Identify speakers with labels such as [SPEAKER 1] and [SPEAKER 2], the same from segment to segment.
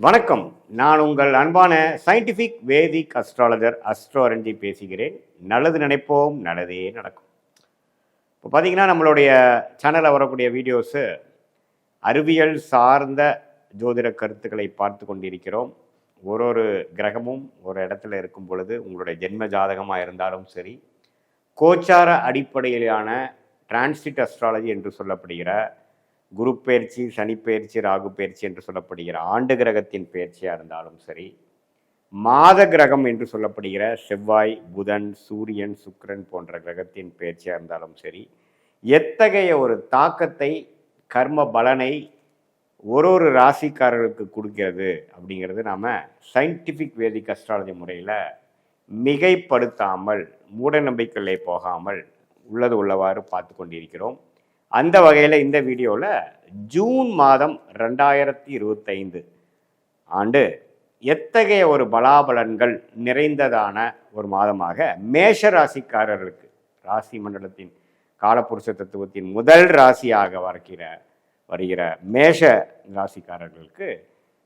[SPEAKER 1] வணக்கம். நான் உங்கள் அன்பான சயின்டிஃபிக் வேதிக் அஸ்ட்ராலஜர் அஸ்ட்ரோரஞ்சி பேசுகிறேன். நல்லது நினைப்போம், நல்லதே நடக்கும். இப்போ பார்த்தீங்கன்னா நம்மளுடைய சேனலில் வரக்கூடிய வீடியோஸு அறிவியல் சார்ந்த ஜோதிட கருத்துக்களை பார்த்து கொண்டிருக்கிறோம். ஒரு கிரகமும் ஒரு இடத்துல இருக்கும் பொழுது உங்களுடைய ஜென்ம ஜாதகமாக இருந்தாலும் சரி, கோச்சார அடிப்படையிலான டிரான்சிட் அஸ்ட்ராலஜி என்று சொல்லப்படுகிற குரு பயிற்சி, சனி பயிற்சி, ராகு பயிற்சி என்று சொல்லப்படுகிற ஆண்டு கிரகத்தின் பயிற்சியாக இருந்தாலும் சரி, மாத கிரகம் என்று சொல்லப்படுகிற செவ்வாய், புதன், சூரியன், சுக்கிரன் போன்ற கிரகத்தின் பயிற்சியாக இருந்தாலும் சரி, எத்தகைய ஒரு தாக்கத்தை கர்ம பலனை ஒரு ராசிக்காரர்களுக்கு கொடுக்கிறது அப்படிங்கிறது நாம் சயின்டிஃபிக் வேதிக் அஸ்ட்ராலஜி முறையில் மிகைப்படுத்தாமல், மூட நம்பிக்கைகளே போகாமல் உள்ளது உள்ளவாறு பார்த்து கொண்டிருக்கிறோம். அந்த வகையில் இந்த வீடியோவில் ஜூன் மாதம் 2025 ஆண்டு எத்தகைய ஒரு பலாபலன்கள் நிறைந்ததான ஒரு மாதமாக மேஷ ராசிக்காரர்களுக்கு, ராசி மண்டலத்தின் காலப்புருஷ தத்துவத்தின் முதல் ராசியாக வருகிற மேஷ ராசிக்காரர்களுக்கு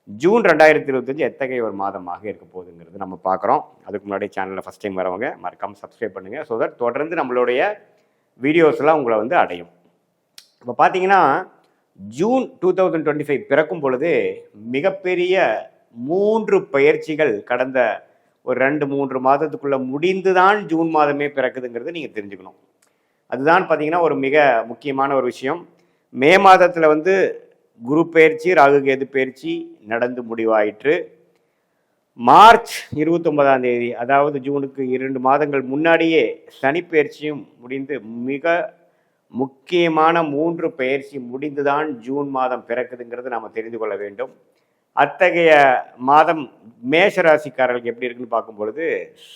[SPEAKER 1] ஜூன் 2025 எத்தகைய ஒரு மாதமாக இருக்க போகுதுங்கிறது நம்ம பார்க்குறோம். அதுக்கு முன்னாடி சேனலில் ஃபஸ்ட் டைம் வரவங்க மறக்காமல் சப்ஸ்கிரைப் பண்ணுங்கள். ஸோ தட் தொடர்ந்து நம்மளுடைய வீடியோஸ்லாம் உங்களை வந்து அடையும். இப்போ பார்த்தீங்கன்னா ஜூன் 2025 பிறக்கும் பொழுது மிகப்பெரிய 3 பயிற்சிகள் கடந்த ஒரு 2-3 மாதத்துக்குள்ளே முடிந்து தான் ஜூன் மாதமே பிறக்குதுங்கிறது நீங்கள் தெரிஞ்சுக்கணும். அதுதான் பார்த்தீங்கன்னா ஒரு மிக முக்கியமான ஒரு விஷயம். மே மாதத்தில் வந்து குரு பயிற்சி, ராகு கேது பயிற்சி நடந்து முடிவாயிற்று. மார்ச் 29ஆம் தேதி, அதாவது ஜூனுக்கு 2 மாதங்கள் முன்னாடியே சனி பயிற்சியும் முடிந்து மிக முக்கியமான 3 பயிற்சி முடிந்துதான் ஜூன் மாதம் பிறக்குதுங்கிறது நாம் தெரிந்து கொள்ள வேண்டும். அத்தகைய மாதம் மேஷ ராசிக்காரர்களுக்கு எப்படி இருக்குன்னு பார்க்கும் பொழுது,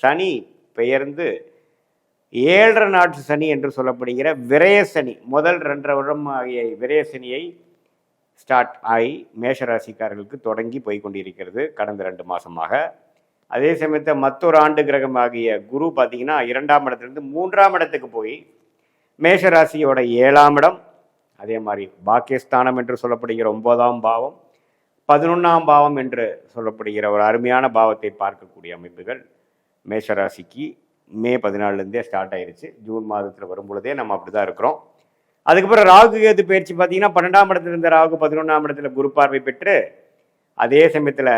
[SPEAKER 1] சனி பெயர்ந்து 7.5 நாட்டு சனி என்று சொல்லப்படுகிற விரய சனி, முதல் 2.5 வருடம் ஆகிய விரய சனியை ஸ்டார்ட் ஆகி மேஷ ராசிக்காரர்களுக்கு தொடங்கி போய் கொண்டிருக்கிறது கடந்த 2 மாதமாக. அதே சமயத்தில் மற்றொரு ஆண்டு கிரகம் ஆகிய குரு பார்த்தீங்கன்னா 2ஆம் இடத்துலேருந்து 3ஆம் இடத்துக்கு போய் மேஷராசியோட 7ஆம் இடம், அதே மாதிரி பாக்கியஸ்தானம் என்று சொல்லப்படுகிற 9ஆம் பாவம், 11ஆம் பாவம் என்று சொல்லப்படுகிற ஒரு அருமையான பாவத்தை பார்க்கக்கூடிய அமைப்புகள் மேஷராசிக்கு மே 14லேருந்தே ஸ்டார்ட் ஆயிடுச்சு. ஜூன் மாதத்தில் வரும் பொழுதே நம்ம அப்படி தான் இருக்கிறோம். அதுக்கப்புறம் ராகு கேது பயிற்சி பார்த்தீங்கன்னா 12ஆம் இடத்துல இருந்த ராகு 11ஆம் இடத்துல குரு பார்வை பெற்று, அதே சமயத்தில்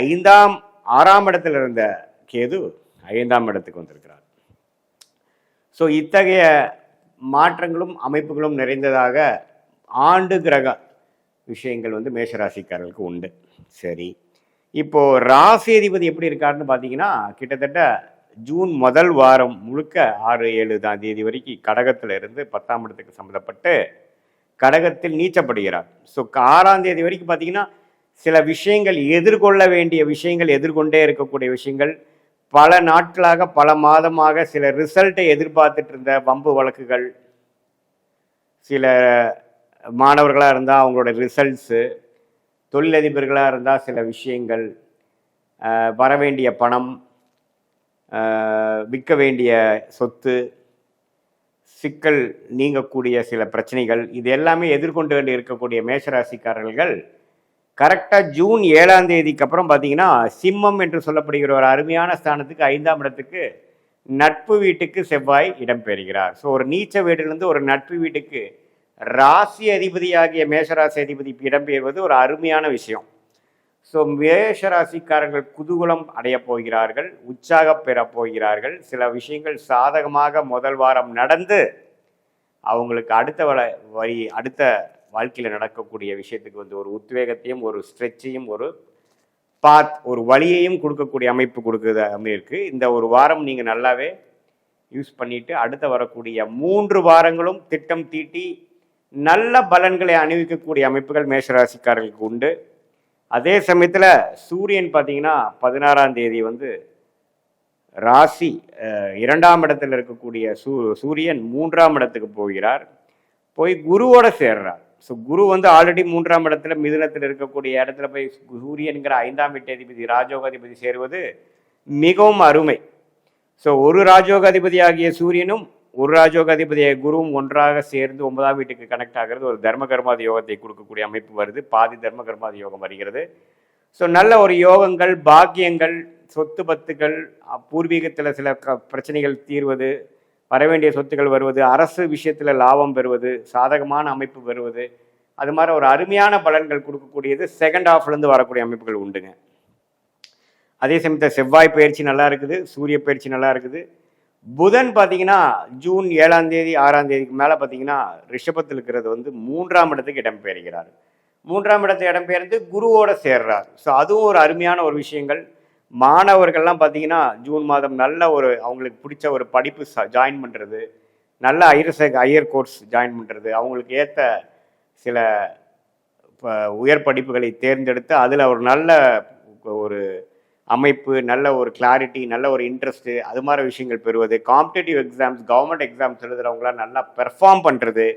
[SPEAKER 1] 6ஆம் இடத்துல இருந்த கேது 5ஆம் இடத்துக்கு வந்திருக்கிறார். ஸோ இத்தகைய மாற்றங்களும் அமைப்புகளும் நிறைந்ததாக ஆண்டு கிரக விஷயங்கள் வந்து மேஷராசிக்காரர்களுக்கு உண்டு. சரி, இப்போது ராசி அதிபதி எப்படி இருக்காருன்னு பார்த்தீங்கன்னா, கிட்டத்தட்ட ஜூன் முதல் வாரம் முழுக்க 6-7 தேதி வரைக்கும் கடகத்தில் இருந்து 10ஆம் இடத்துக்கு சம்மந்தப்பட்டு கடகத்தில் நீச்சப்படுகிறார். ஸோ 6ஆம் தேதி வரைக்கும் பார்த்தீங்கன்னா சில விஷயங்கள் எதிர்கொள்ள வேண்டிய விஷயங்கள், எதிர்கொண்டே இருக்கக்கூடிய விஷயங்கள், பல நாட்களாக பல மாதமாக சில ரிசல்ட்டை எதிர்பார்த்துட்டு இருந்த வம்பு வழக்குகள், சில மாணவர்களாக இருந்தால் அவங்களோட ரிசல்ட்ஸு, தொழிலதிபர்களாக இருந்தால் சில விஷயங்கள், வர வேண்டிய பணம், விற்க வேண்டிய சொத்து, சிக்கல் நீங்கக்கூடிய சில பிரச்சனைகள், இது எல்லாமே எதிர்கொண்டு வேண்டி இருக்கக்கூடிய மேஷராசிக்காரர்கள் கரெக்டாக ஜூன் 7ஆம் தேதிக்கு அப்புறம் பார்த்தீங்கன்னா சிம்மம் என்று சொல்லப்படுகிற ஒரு அருமையான ஸ்தானத்துக்கு 5ஆம் இடத்துக்கு நட்பு வீட்டுக்கு செவ்வாய் இடம்பெறுகிறார். ஸோ ஒரு நீச்ச வீட்டிலிருந்து ஒரு நட்பு வீட்டுக்கு ராசி அதிபதியாகிய மேஷராசி அதிபதி இடம்பெறுவது ஒரு அருமையான விஷயம். ஸோ மேஷராசிக்காரர்கள் குதூகலம் அடையப் போகிறார்கள், உற்சாக பெறப் போகிறார்கள். சில விஷயங்கள் சாதகமாக முதல் வாரம் நடந்து அவங்களுக்கு அடுத்த வாழ்க்கையில் நடக்கக்கூடிய விஷயத்துக்கு வந்து ஒரு உத்வேகத்தையும் ஒரு ஸ்ட்ரெச்சையும் ஒரு ஒரு வழியையும் கொடுக்கக்கூடிய அமைப்பு இருக்கு. இந்த ஒரு வாரம் நீங்கள் நல்லாவே யூஸ் பண்ணிட்டு அடுத்த வரக்கூடிய 3 வாரங்களும் திட்டம் தீட்டி நல்ல பலன்களை அணிவிக்கக்கூடிய அமைப்புகள் மேஷராசிக்காரர்களுக்கு உண்டு. அதே சமயத்தில் சூரியன் பார்த்தீங்கன்னா 16ஆம் தேதி வந்து ராசி 2ஆம் இடத்தில் இருக்கக்கூடிய சூரியன் 3ஆம் இடத்துக்கு போகிறார், போய் குருவோட சேர்றார். ஸோ குரு வந்து ஆல்ரெடி 3ஆம் இடத்துல மிதுனத்தில் இருக்கக்கூடிய இடத்துல போய் சூரியன்கிற 5ஆம் வீட்டதிபதி ராஜோகாதிபதி சேருவது மிகவும் அருமை. ஸோ ஒரு ராஜோகாதிபதி ஆகிய சூரியனும் ஒரு ராஜயோக அதிபதியை குருவும் ஒன்றாக சேர்ந்து 9ஆம் வீட்டுக்கு கனெக்ட் ஆகிறது ஒரு தர்ம கர்மாதி யோகத்தை கொடுக்கக்கூடிய அமைப்பு வருது. பாதி தர்ம கர்மாதி யோகம் வருகிறது. ஸோ நல்ல ஒரு யோகங்கள், பாக்கியங்கள், சொத்து பத்துக்கள், பூர்வீகத்தில் சில பிரச்சனைகள் தீர்வது, வரவேண்டிய சொத்துக்கள் வருவது, அரசு விஷயத்தில் லாபம் பெறுவது, சாதகமான அமைப்பு பெறுவது, அது மாதிரி ஒரு அருமையான பலன்கள் கொடுக்கக்கூடியது செகண்ட் ஹாஃப்லேருந்து வரக்கூடிய அமைப்புகள் உண்டுங்க. அதே சமயத்தில் செவ்வாய் பயிற்சி நல்லா இருக்குது, சூரிய பயிற்சி நல்லா இருக்குது. புதன் பார்த்தீங்கன்னா ஜூன் 7ஆம் தேதி 6ஆம் தேதிக்கு மேலே பார்த்தீங்கன்னா ரிஷபத்தில் இருக்கிறது வந்து 3ஆம் இடத்துக்கு இடம்பெயர்கிறார். 3ஆம் இடத்தை இடம்பெயர்ந்து குருவோட சேர்றார். ஸோ அதுவும் ஒரு அருமையான ஒரு விஷயங்கள். மாணவர்கள்லாம் பார்த்தீங்கன்னா ஜூன் மாதம் நல்ல ஒரு அவங்களுக்கு பிடிச்ச ஒரு படிப்பு ஜாயின் பண்ணுறது, நல்ல ஹையர் கோர்ஸ் ஜாயின் பண்ணுறது, அவங்களுக்கு ஏற்ற சில உயர் படிப்புகளை தேர்ந்தெடுத்து அதில் ஒரு நல்ல ஒரு அமைப்பு, நல்ல ஒரு கிளாரிட்டி, நல்ல ஒரு இன்ட்ரெஸ்ட்டு, அது மாதிரி விஷயங்கள் பெறுவது, காம்படேட்டிவ் எக்ஸாம்ஸ், கவர்மெண்ட் எக்ஸாம்ஸ் எழுதுகிறவங்களாம் நல்லா பெர்ஃபார்ம் பண்ணுறது.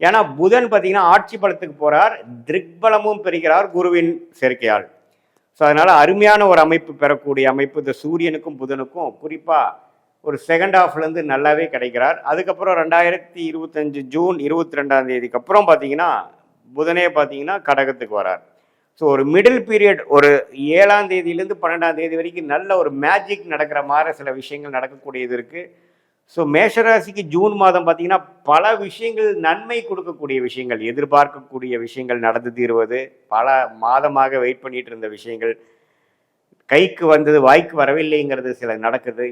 [SPEAKER 1] ஏன்னா புதன் பார்த்தீங்கன்னா ஆட்சி பலத்துக்கு போகிறார், திக்பலமும் பெறுகிறார் குருவின் சேர்க்கையால். ஸோ அதனால் அருமையான ஒரு அமைப்பு பெறக்கூடிய அமைப்பு இந்த சூரியனுக்கும் புதனுக்கும் குறிப்பாக ஒரு செகண்ட் ஹாஃப்லேருந்து நல்லாவே கிடைக்கிறார். அதுக்கப்புறம் 2025 ஜூன் 22ஆம் தேதிக்கு அப்புறம் பார்த்தீங்கன்னா புதனே பார்த்தீங்கன்னா கடகத்துக்கு வரார். ஸோ ஒரு மிடில் பீரியட் ஒரு 7ஆம் தேதியிலேருந்து 12ஆம் தேதி வரைக்கும் நல்ல ஒரு மேஜிக் நடக்கிற மாதிரி சில விஷயங்கள் நடக்கக்கூடியது இருக்குது. ஸோ மேஷராசிக்கு ஜூன் மாதம் பார்த்தீங்கன்னா பல விஷயங்கள் நன்மை கொடுக்கக்கூடிய விஷயங்கள், எதிர்பார்க்கக்கூடிய விஷயங்கள் நடந்து தீர்வது, பல மாதமாக வெயிட் பண்ணிட்டு இருந்த விஷயங்கள் கைக்கு வந்தது வாய்க்கு வரவில்லைங்கிறது சில நடக்குது.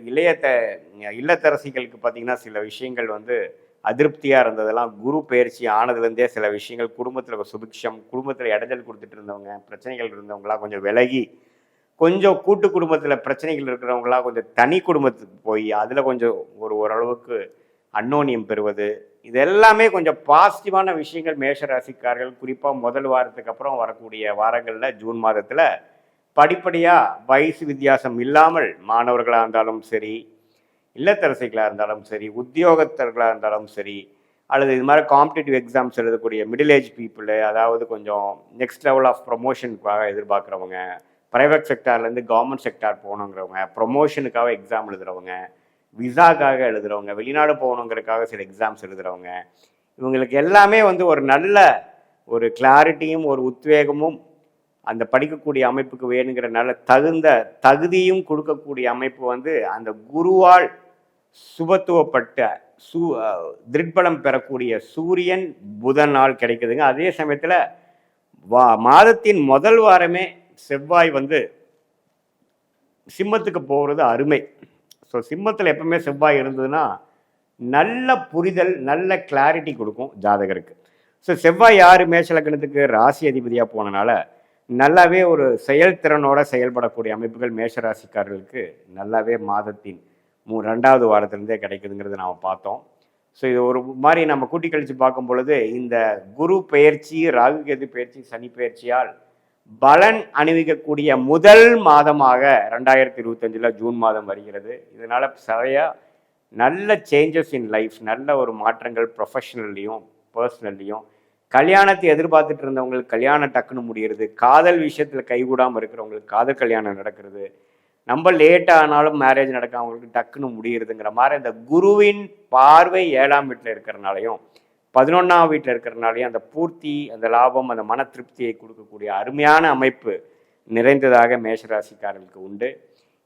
[SPEAKER 1] இல்லத்தரசிகளுக்கு பார்த்தீங்கன்னா சில விஷயங்கள் வந்து அதிருப்தியாக இருந்ததெல்லாம் குரு பயிற்சி ஆனதுலேருந்தே சில விஷயங்கள் குடும்பத்தில் சுபிக்ஷம், குடும்பத்தில் இடைஞ்சல் கொடுத்துட்டு இருந்தவங்க, பிரச்சனைகள் இருந்தவங்களாம் கொஞ்சம் விலகி, கொஞ்சம் கூட்டு குடும்பத்தில் பிரச்சனைகள் இருக்கிறவங்களாம் கொஞ்சம் தனி குடும்பத்துக்கு போய் அதில் கொஞ்சம் ஓரளவுக்கு அன்னோனியம் பெறுவது, இது எல்லாமே கொஞ்சம் பாசிட்டிவான விஷயங்கள் மேஷராசிக்காரர்கள் குறிப்பாக முதல் வாரத்துக்கு அப்புறம் வரக்கூடிய வாரங்களில் ஜூன் மாதத்தில் படிப்படியாக வயசு வித்தியாசம் இல்லாமல் மாணவர்களாக இருந்தாலும் சரி, இல்லத்தரசிகளாக இருந்தாலும் சரி, உத்தியோகத்தர்களாக இருந்தாலும் சரி, அல்லது இது மாதிரி காம்படிட்டிவ் எக்ஸாம்ஸ் எழுதக்கூடிய மிடில் ஏஜ் பீப்புளு, அதாவது கொஞ்சம் நெக்ஸ்ட் லெவல் ஆஃப் ப்ரொமோஷனுக்காக எதிர்பார்க்குறவங்க, ப்ரைவேட் செக்டார்லேருந்து கவர்மெண்ட் செக்டார் போகணுங்கிறவங்க, ப்ரொமோஷனுக்காக எக்ஸாம் எழுதுகிறவங்க, விசாக்காக எழுதுகிறவங்க, வெளிநாடு போகணுங்கிறதுக்காக சில எக்ஸாம்ஸ் எழுதுகிறவங்க, இவங்களுக்கு எல்லாமே வந்து ஒரு நல்ல ஒரு கிளாரிட்டியும் ஒரு உத்வேகமும் அந்த படிக்கக்கூடிய அமைப்புக்கு வேணுங்கிற நல்ல தகுதியும் கொடுக்கக்கூடிய அமைப்பு வந்து அந்த குருவால் சுபத்துவப்பட்ட திக்பலம் பெறக்கூடிய சூரியன் புதனால் கிடைக்குதுங்க. அதே சமயத்தில் மாதத்தின் முதல் வாரமே செவ்வாய் வந்து சிம்மத்துக்கு போகிறது அருமை. ஸோ சிம்மத்தில் எப்பவுமே செவ்வாய் இருந்ததுன்னா நல்ல புரிதல், நல்ல கிளாரிட்டி கொடுக்கும் ஜாதகருக்கு. ஸோ செவ்வாய் யார் மேஷலக்கணத்துக்கு ராசி அதிபதியாக போனனால நல்லாவே ஒரு செயல்திறனோட செயல்படக்கூடிய அமைப்புகள் மேஷராசிக்காரர்களுக்கு நல்லாவே மாதத்தின் 2வது வாரத்திலேருந்தே கிடைக்குதுங்கிறது நாம் பார்த்தோம். ஸோ இது ஒரு மாதிரி நம்ம கூட்டி கழித்து பார்க்கும் பொழுது இந்த குரு பயிற்சி, ராகு கேது பயிற்சி, சனி பயிற்சியால் பலன் அணிவிக்கக்கூடிய முதல் மாதமாக 2025 ஜூன் மாதம் வருகிறது. இதனால் நிறையா நல்ல சேஞ்சஸ் இன் லைஃப், நல்ல ஒரு மாற்றங்கள் ப்ரொஃபஷனல்லையும் பர்சனல்லையும், கல்யாணத்தை எதிர்பார்த்துட்டு இருந்தவங்களுக்கு கல்யாணம் டக்குன்னு முடிகிறது, காதல் விஷயத்தில் கைகூடாமல் இருக்கிறவங்களுக்கு காதல் கல்யாணம் நடக்கிறது, நம்ம லேட்டாக ஆனாலும் மேரேஜ் நடக்க அவங்களுக்கு டக்குன்னு முடியுறதுங்கிற மாதிரி இந்த குருவின் பார்வை 7ஆம் வீட்டில் இருக்கிறனாலையும் 11ஆம் வீட்டில் இருக்கிறனாலையும் அந்த பூர்த்தி, அந்த லாபம், அந்த மன திருப்தியை கொடுக்கக்கூடிய அருமையான அமைப்பு நிறைந்ததாக மேஷராசிக்காரர்களுக்கு உண்டு.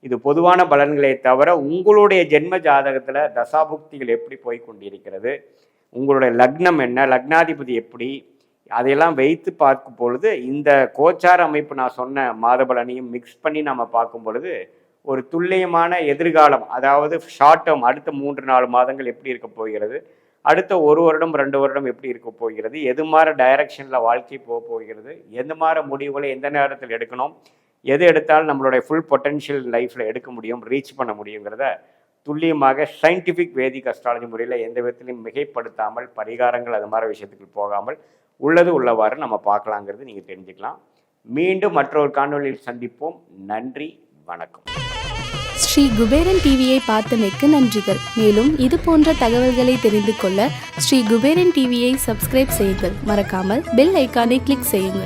[SPEAKER 1] இது பொதுவான பலன்களை தவிர உங்களுடைய ஜென்ம ஜாதகத்தில் தசாபுக்திகள் எப்படி போய் கொண்டிருக்கிறது, உங்களுடைய லக்னம் என்ன, லக்னாதிபதி எப்படி, அதையெல்லாம் வைத்து பார்க்கும் பொழுது இந்த கோச்சார அமைப்பு நான் சொன்ன மாத பலனையும் மிக்ஸ் பண்ணி நம்ம பார்க்கும் பொழுது ஒரு துல்லியமான எதிர்காலம், அதாவது ஷார்ட் டேர்ம் அடுத்த 3-4 மாதங்கள் எப்படி இருக்க போகிறது, அடுத்த 1 வருடம் 2 வருடம் எப்படி இருக்க போகிறது, எது மாதிரி டைரக்ஷனில் வாழ்க்கை போகிறது, எந்த மாதிரி முடிவுகளை எந்த நேரத்தில் எடுக்கணும், எது எடுத்தாலும் நம்மளுடைய ஃபுல் பொட்டென்ஷியல் லைஃப்பில் எடுக்க முடியும், ரீச் பண்ண முடியுங்கிறத துல்லியமாக சயின்டிஃபிக் வேதிக் அஸ்ட்ராலஜி முறையில் எந்த விதத்திலையும் மிகைப்படுத்தாமல், பரிகாரங்கள் அது மாதிரி விஷயத்துக்கு போகாமல் உள்ளது உள்ளவாறு நம்ம பார்க்கலாங்கிறது நீங்கள் தெரிஞ்சுக்கலாம். மீண்டும் மற்றொரு காணொலியில் சந்திப்போம். நன்றி, வணக்கம்.
[SPEAKER 2] ஸ்ரீ குபேரன் டிவியை பார்த்தமைக்கு நன்றிகள். மேலும் இது போன்ற தகவல்களை தெரிந்து கொள்ள ஸ்ரீ குபேரன் டிவியை சப்ஸ்கிரைப் செய்யுங்கள். மறக்காமல் பெல் ஐக்கானை கிளிக் செய்யுங்கள்.